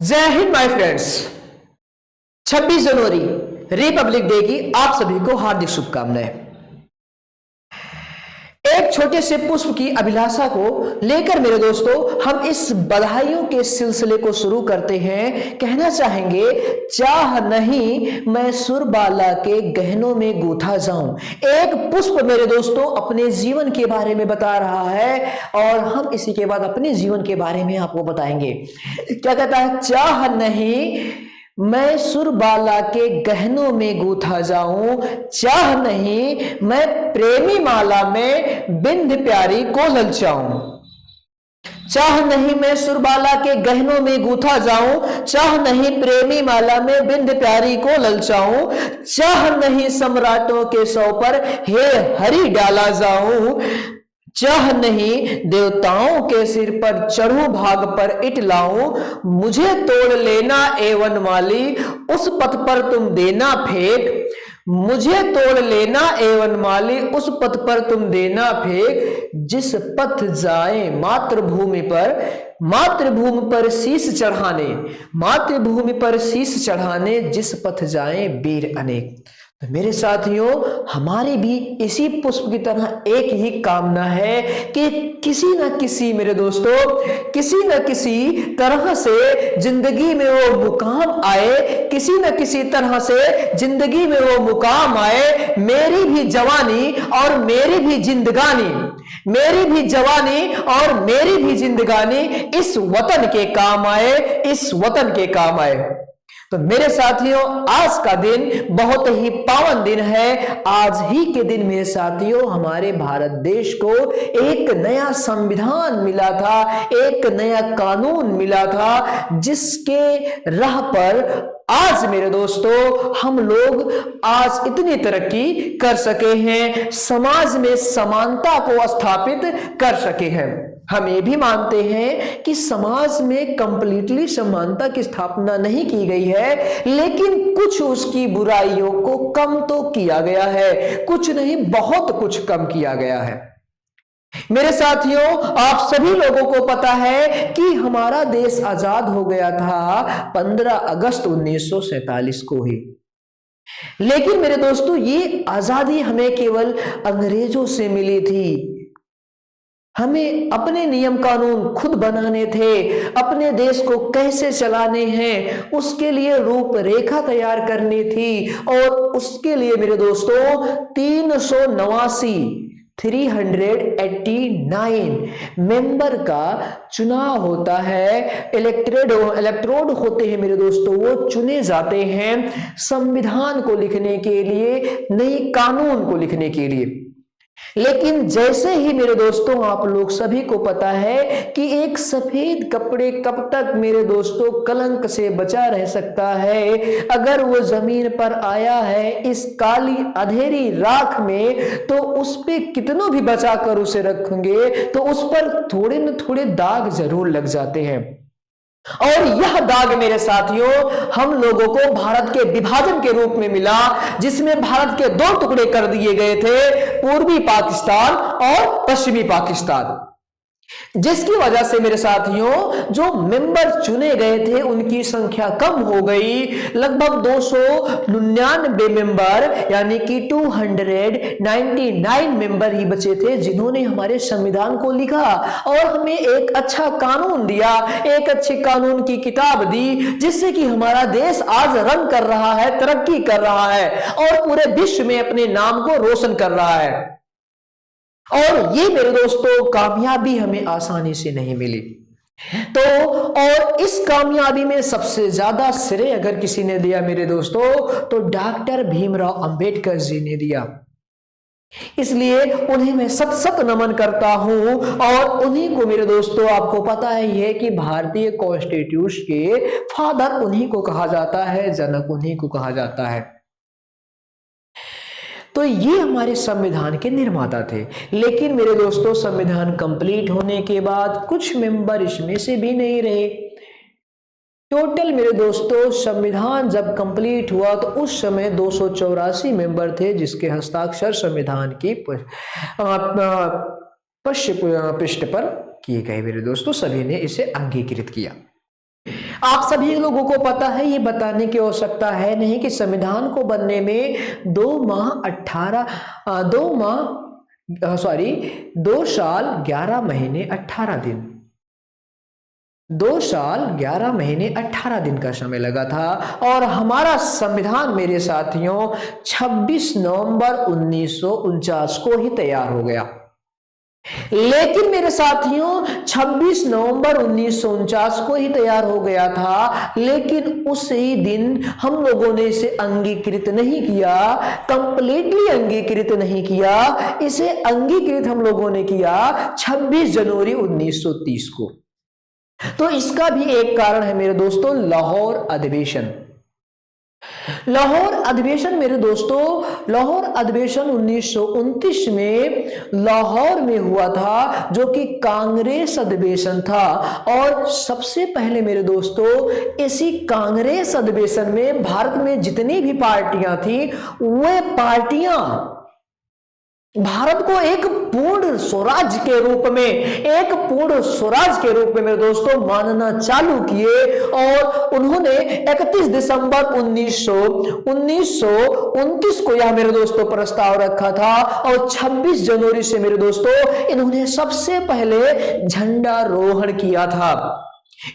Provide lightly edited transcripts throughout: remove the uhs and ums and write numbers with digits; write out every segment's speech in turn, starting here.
जय Hind my friends. 26 January Republic day की आप सभी को हार्दिक शुभकामनाएं। एक छोटे से पुष्प की अभिलाषा को लेकर मेरे दोस्तों हम इस बधाइयों के सिलसिले को शुरू करते हैं। कहना चाहेंगे, चाह नहीं मैं सुरबाला के गहनों में गूंथा जाऊं। एक पुष्प मेरे दोस्तों अपने जीवन के बारे में बता रहा है और हम इसी के बाद अपने जीवन के बारे में आपको बताएंगे। क्या कहता है? चाह नहीं मैं सुरबाला के गहनों में गूंथा जाऊं, चाह नहीं मैं प्रेमी माला में बिंद प्यारी को ललचाऊं। चाह नहीं मैं सुरबाला के गहनों में गूंथा जाऊं, चाह नहीं प्रेमी माला में बिंद प्यारी को ललचाऊं। चाह नहीं सम्राटों के सौ पर हे हरि डाला जाऊं, चाह नहीं देवताओं के सिर पर चढ़ू भाग पर इटलाऊं। मुझे तोड़ लेना एवन माली उस पथ पर तुम देना फेंक, मुझे तोड़ लेना एवन माली उस पथ पर तुम देना फेंक। जिस पथ जाए मातृभूमि पर शीश चढ़ाने, मातृभूमि पर शीश चढ़ाने जिस पथ जाए वीर अनेक। तो मेरे साथियों, हमारी भी इसी पुष्प की तरह एक ही कामना है कि किसी न किसी मेरे दोस्तों, किसी न किसी तरह से जिंदगी में वो मुकाम आए, किसी न किसी तरह से जिंदगी में वो मुकाम आए। मेरी भी जवानी और मेरी भी जिंदगानी, मेरी भी जवानी और मेरी भी जिंदगानी इस वतन के काम आए, इस वतन के काम आए। तो मेरे साथियों, आज का दिन बहुत ही पावन दिन है। आज ही के दिन मेरे साथियों हमारे भारत देश को एक नया संविधान मिला था, एक नया कानून मिला था, जिसके राह पर आज मेरे दोस्तों हम लोग आज इतनी तरक्की कर सके हैं, समाज में समानता को स्थापित कर सके हैं। हम ये भी मानते हैं कि समाज में कंप्लीटली समानता की स्थापना नहीं की गई है, लेकिन कुछ उसकी बुराइयों को कम तो किया गया है, कुछ नहीं बहुत कुछ कम किया गया है। मेरे साथियों, आप सभी लोगों को पता है कि हमारा देश आजाद हो गया था 15 अगस्त 1947 को ही। लेकिन मेरे दोस्तों, ये आजादी हमें केवल अंग्रेजों से मिली थी। हमें अपने नियम कानून खुद बनाने थे, अपने देश को कैसे चलाने हैं उसके लिए रूपरेखा तैयार करनी थी। और उसके लिए मेरे दोस्तों 389 मेंबर का चुनाव होता है, इलेक्ट्रोड होते हैं मेरे दोस्तों, वो चुने जाते हैं संविधान को लिखने के लिए, नई कानून को लिखने के लिए। लेकिन जैसे ही मेरे दोस्तों आप लोग सभी को पता है कि एक सफेद कपड़े कब तक मेरे दोस्तों कलंक से बचा रह सकता है, अगर वो जमीन पर आया है इस काली अंधेरी राख में, तो उस पे कितनों भी बचा कर उसे रखेंगे तो उस पर थोड़े न थोड़े दाग जरूर लग जाते हैं। और यह दाग मेरे साथियों हम लोगों को भारत के विभाजन के रूप में मिला, जिसमें भारत के दो टुकड़े कर दिए गए थे, पूर्वी पाकिस्तान और पश्चिमी पाकिस्तान। जिसकी वजह से मेरे साथियों जो मेंबर चुने गए थे उनकी संख्या कम हो गई, लगभग 299 मेंबर यानी कि 299 मेंबर ही बचे थे जिन्होंने हमारे संविधान को लिखा और हमें एक अच्छा कानून दिया, एक अच्छे कानून की किताब दी, जिससे कि हमारा देश आज रन कर रहा है, तरक्की कर रहा है और पूरे विश्व में अपने नाम को रोशन कर रहा है। और ये मेरे दोस्तों कामयाबी हमें आसानी से नहीं मिली। तो और इस कामयाबी में सबसे ज्यादा श्रेय अगर किसी ने दिया मेरे दोस्तों तो डॉक्टर भीमराव अंबेडकर जी ने दिया। इसलिए उन्हें मैं सत सत नमन करता हूं और उन्हीं को मेरे दोस्तों आपको पता ही है कि भारतीय कॉन्स्टिट्यूशन के फादर उन्हीं को कहा जाता है, जनक उन्हीं को कहा जाता है। तो ये हमारे संविधान के निर्माता थे। लेकिन मेरे दोस्तों संविधान कंप्लीट होने के बाद कुछ मेंबर इसमें से भी नहीं रहे। टोटल मेरे दोस्तों संविधान जब कंप्लीट हुआ तो उस समय 284 मेंबर थे जिसके हस्ताक्षर संविधान की पृष्ठ पर किए गए। मेरे दोस्तों सभी ने इसे अंगीकृत किया। आप सभी लोगों को पता है, ये बताने की आवश्यकता है नहीं कि संविधान को बनने में 2 साल 11 महीने 18 दिन 2 साल 11 महीने 18 दिन का समय लगा था। और हमारा संविधान मेरे साथियों 26 नवंबर 1949 को ही तैयार हो गया। लेकिन मेरे साथियों 26 नवंबर 1949 को ही तैयार हो गया था, लेकिन उसी दिन हम लोगों ने इसे अंगीकृत नहीं किया, कंप्लीटली अंगीकृत नहीं किया। इसे अंगीकृत हम लोगों ने किया 26 जनवरी 1930 को। तो इसका भी एक कारण है मेरे दोस्तों, लाहौर अधिवेशन। लाहौर अधिवेशन मेरे दोस्तों, लाहौर अधिवेशन 1929 में लाहौर में हुआ था, जो कि कांग्रेस अधिवेशन था। और सबसे पहले मेरे दोस्तों, इसी कांग्रेस अधिवेशन में भारत में जितनी भी पार्टियां थी, वे पार्टियां भारत को एक पूर्ण स्वराज के रूप में मेरे दोस्तों मानना चालू किए। और उन्होंने 31 दिसंबर 1929 को यह मेरे दोस्तों प्रस्ताव रखा था। और 26 जनवरी से मेरे दोस्तों इन्होंने सबसे पहले झंडारोहण किया था।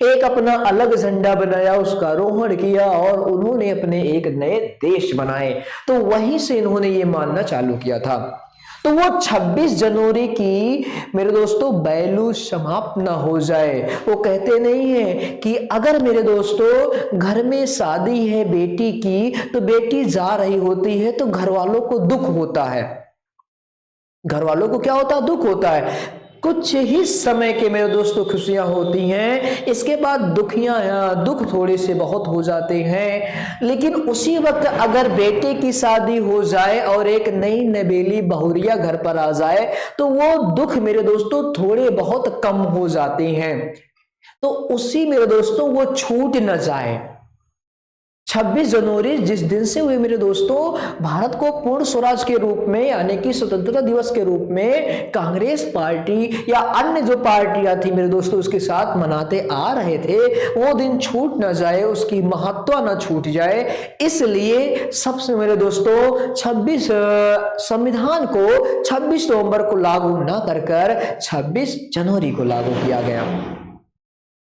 एक अपना अलग झंडा बनाया, उसका रोहण किया और उन्होंने अपने एक नए देश बनाए। तो वहीं से इन्होंने ये मानना चालू किया था। तो वो 26 जनवरी की मेरे दोस्तों वैल्यू समाप्त ना हो जाए। वो कहते नहीं है कि अगर मेरे दोस्तों घर में शादी है बेटी की, तो बेटी जा रही होती है तो घर वालों को दुख होता है। घर वालों को क्या होता है? दुख होता है। कुछ ही समय के मेरे दोस्तों खुशियां होती हैं, इसके बाद दुख थोड़े से बहुत हो जाते हैं। लेकिन उसी वक्त अगर बेटे की शादी हो जाए और एक नई नवेली बहुरिया घर पर आ जाए, तो वो दुख मेरे दोस्तों थोड़े बहुत कम हो जाते हैं। तो उसी मेरे दोस्तों वो छूट न जाए। 26 जनवरी जिस दिन से हुए मेरे दोस्तों भारत को पूर्ण स्वराज के रूप में, यानी कि स्वतंत्रता दिवस के रूप में कांग्रेस पार्टी या अन्य जो पार्टियां थी मेरे दोस्तों उसके साथ मनाते आ रहे थे, वो दिन छूट ना जाए, उसकी महत्ता ना छूट जाए। इसलिए सबसे मेरे दोस्तों 26 संविधान को 26 नवंबर को लागू ना कर 26 जनवरी को लागू किया गया।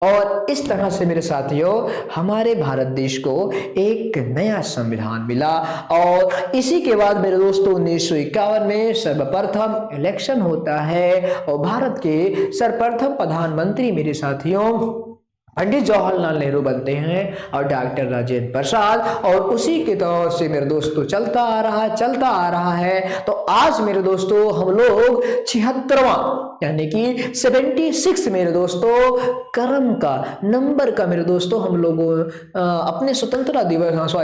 और इस तरह से मेरे साथियों हमारे भारत देश को एक नया संविधान मिला। और इसी के बाद मेरे दोस्तों 1951 में सर्वप्रथम इलेक्शन होता है और भारत के सर्वप्रथम प्रधानमंत्री मेरे साथियों पंडित जवाहरलाल नेहरू बनते हैं और डॉक्टर राजेंद्र प्रसाद। और उसी के तौर से मेरे दोस्तों चलता आ रहा है। तो आज मेरे दोस्तों हम लोग 76वां यानी कि 76 मेरे दोस्तों क्रम का नंबर का मेरे दोस्तों हम लोग अपने स्वतंत्रता दिवस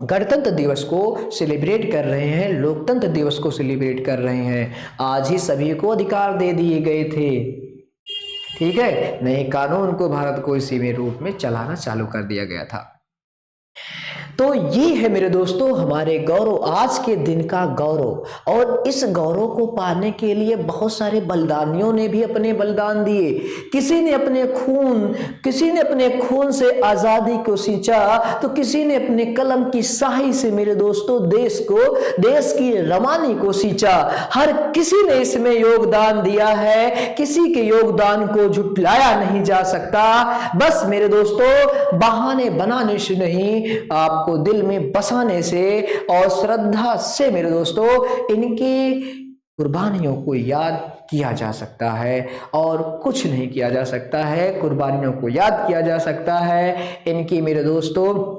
गणतंत्र दिवस को सेलिब्रेट कर रहे हैं, लोकतंत्र दिवस को सेलिब्रेट कर रहे हैं। आज ही सभी को अधिकार दे दिए गए थे, ठीक है। नए कानून को भारत को इसी में रूप में चलाना चालू कर दिया गया था। तो ये है मेरे दोस्तों हमारे गौरव, आज के दिन का गौरव। और इस गौरव को पाने के लिए बहुत सारे बलिदानियों ने भी अपने बलिदान दिए। किसी ने अपने खून से आजादी को सींचा, तो किसी ने अपने कलम की स्याही से मेरे दोस्तों देश की रवानी को सींचा। हर किसी ने इसमें योगदान दिया है, किसी के योगदान को झुटलाया नहीं जा सकता। बस मेरे दोस्तों बहाने बनाने से नहीं, आपको दिल में बसाने से और श्रद्धा से मेरे दोस्तों इनकी कुर्बानियों को याद किया जा सकता है। और कुछ नहीं किया जा सकता है, कुर्बानियों को याद किया जा सकता है। इनकी मेरे दोस्तों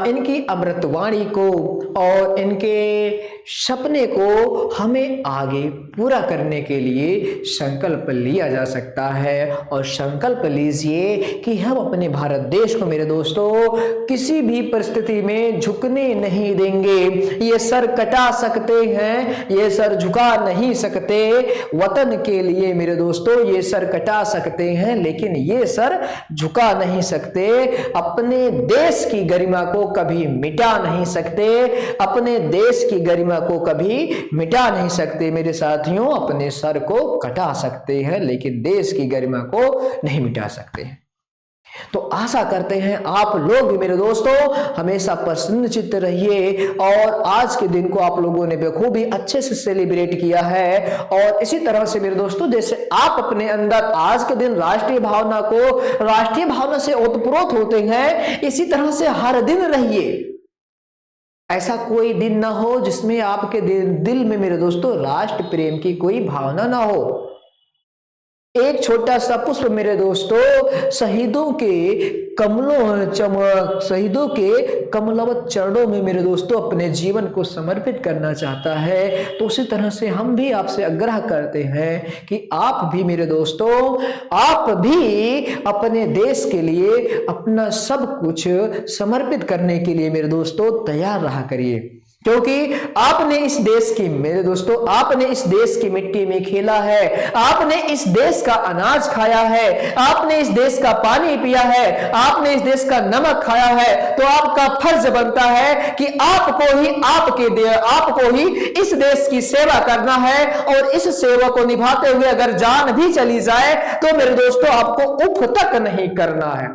इनकी अमृतवाणी को और इनके सपने को हमें आगे पूरा करने के लिए संकल्प लिया जा सकता है। और संकल्प लीजिए कि हम अपने भारत देश को मेरे दोस्तों किसी भी परिस्थिति में झुकने नहीं देंगे। ये सर कटा सकते हैं, ये सर झुका नहीं सकते। वतन के लिए मेरे दोस्तों ये सर कटा सकते हैं, लेकिन ये सर झुका नहीं सकते। अपने देश की गरिमा को कभी मिटा नहीं सकते, अपने देश की गरिमा को कभी मिटा नहीं सकते मेरे साथियों। अपने सर को कटा सकते हैं, लेकिन देश की गरिमा को नहीं मिटा सकते। तो आशा करते हैं आप लोग भी मेरे दोस्तों हमेशा प्रसन्न चित्त रहिए और आज के दिन को आप लोगों ने बखूबी अच्छे से सेलिब्रेट किया है। और इसी तरह से मेरे दोस्तों जैसे आप अपने अंदर आज के दिन राष्ट्रीय भावना से ओतप्रोत होते हैं, इसी तरह से हर दिन रहिए। ऐसा कोई दिन ना हो जिसमें आपके दिल में मेरे दोस्तों राष्ट्र प्रेम की कोई भावना ना हो। एक छोटा सा पुष्प मेरे दोस्तों शहीदों के कमलवत चरणों में मेरे दोस्तों अपने जीवन को समर्पित करना चाहता है। तो उसी तरह से हम भी आपसे आग्रह करते हैं कि आप भी मेरे दोस्तों, आप भी अपने देश के लिए अपना सब कुछ समर्पित करने के लिए मेरे दोस्तों तैयार रहा करिए, क्योंकि आपने इस देश की मेरे दोस्तों आपने इस देश की मिट्टी में खेला है, आपने इस देश का अनाज खाया है, आपने इस देश का पानी पिया है, आपने इस देश का नमक खाया है। तो आपका फर्ज बनता है कि आपको ही इस देश की सेवा करना है। और इस सेवा को निभाते हुए अगर जान भी चली जाए तो मेरे दोस्तों आपको उफ तक नहीं करना है।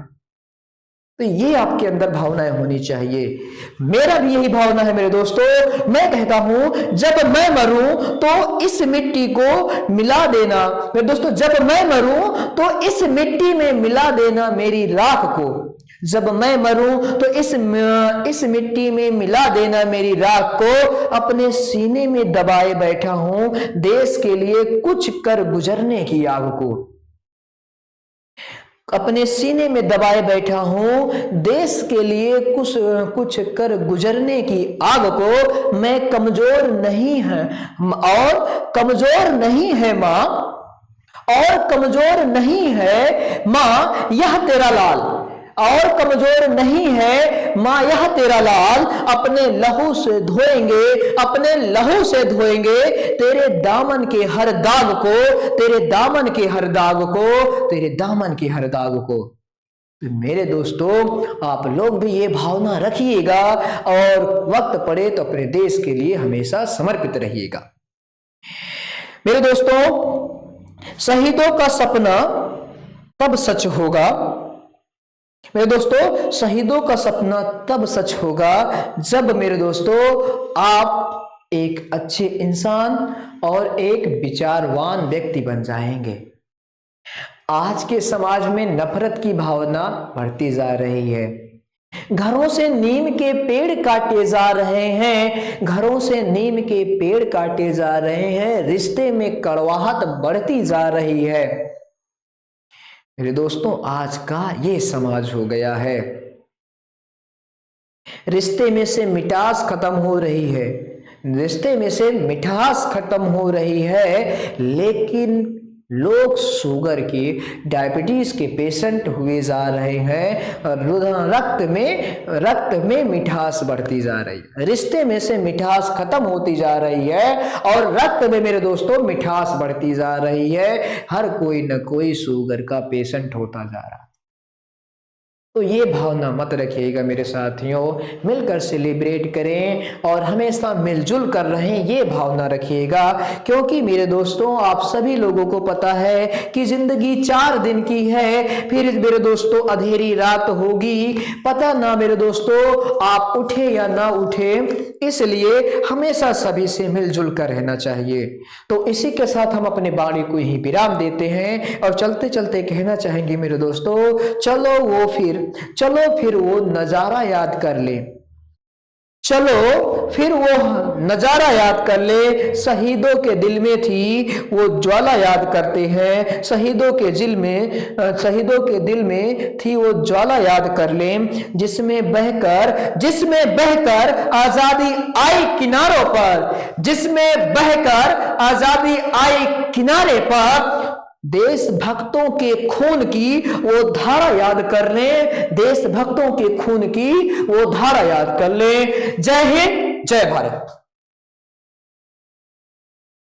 तो ये आपके अंदर भावनाएं होनी चाहिए। मेरा भी यही भावना है मेरे दोस्तों। मैं कहता हूं जब मैं मरूं तो इस मिट्टी को मिला देना मेरे दोस्तों, जब मैं मरूं तो इस मिट्टी में मिला देना मेरी राख को। जब मैं मरूं तो इस मिट्टी में मिला देना मेरी राख को। अपने सीने में दबाए बैठा हूं देश के लिए कुछ कर गुजरने की आग को। अपने सीने में दबाए बैठा हूं देश के लिए कुछ कर गुजरने की आग को। मैं कमजोर नहीं है और कमजोर नहीं है मां, और कमजोर नहीं है मां यह तेरा लाल, और कमजोर नहीं है मां यह तेरा लाल। अपने लहू से धोएंगे, अपने लहू से धोएंगे तेरे दामन के हर दाग को, तेरे दामन के हर दाग को, तेरे दामन के हर दाग को। तो मेरे दोस्तों आप लोग भी ये भावना रखिएगा और वक्त पड़े तो अपने देश के लिए हमेशा समर्पित रहिएगा। मेरे दोस्तों शहीदों का सपना तब सच होगा, मेरे दोस्तों शहीदों का सपना तब सच होगा जब मेरे दोस्तों आप एक अच्छे इंसान और एक विचारवान व्यक्ति बन जाएंगे। आज के समाज में नफरत की भावना बढ़ती जा रही है। घरों से नीम के पेड़ काटे जा रहे हैं, घरों से नीम के पेड़ काटे जा रहे हैं। रिश्ते में कड़वाहट बढ़ती जा रही है। मेरे दोस्तों आज का ये समाज हो गया है। रिश्ते में से मिठास खत्म हो रही है, रिश्ते में से मिठास खत्म हो रही है, लेकिन लोग शुगर की डायबिटीज के पेशेंट हुए जा रहे हैं और रक्त में मिठास बढ़ती जा रही है। रिश्ते में से मिठास खत्म होती जा रही है और रक्त में मेरे दोस्तों मिठास बढ़ती जा रही है। हर कोई न कोई शुगर का पेशेंट होता जा रहा है। तो ये भावना मत रखिएगा मेरे साथियों, मिलकर सेलिब्रेट करें और हमेशा मिलजुल कर रहें, ये भावना रखिएगा। क्योंकि मेरे दोस्तों आप सभी लोगों को पता है कि जिंदगी 4 दिन की है, फिर मेरे दोस्तों अंधेरी रात होगी। पता ना मेरे दोस्तों आप उठे या ना उठे, इसलिए हमेशा सभी से मिलजुल कर रहना चाहिए। तो इसी के साथ हम अपने वाणी को यही विराम देते हैं और चलते चलते कहना चाहेंगे मेरे दोस्तों, चलो फिर वो नजारा याद कर ले, चलो फिर वो नजारा याद कर ले। शहीदों के दिल में थी वो ज्वाला याद करते हैं, शहीदों के दिल में थी वो ज्वाला याद कर ले। जिसमें बहकर आजादी आई किनारों पर, जिसमें बहकर आजादी आई किनारे पर। देशभक्तों के खून की वो धारा याद कर ले, देशभक्तों के खून की वो धारा याद कर ले। जय हिंद, जय भारत।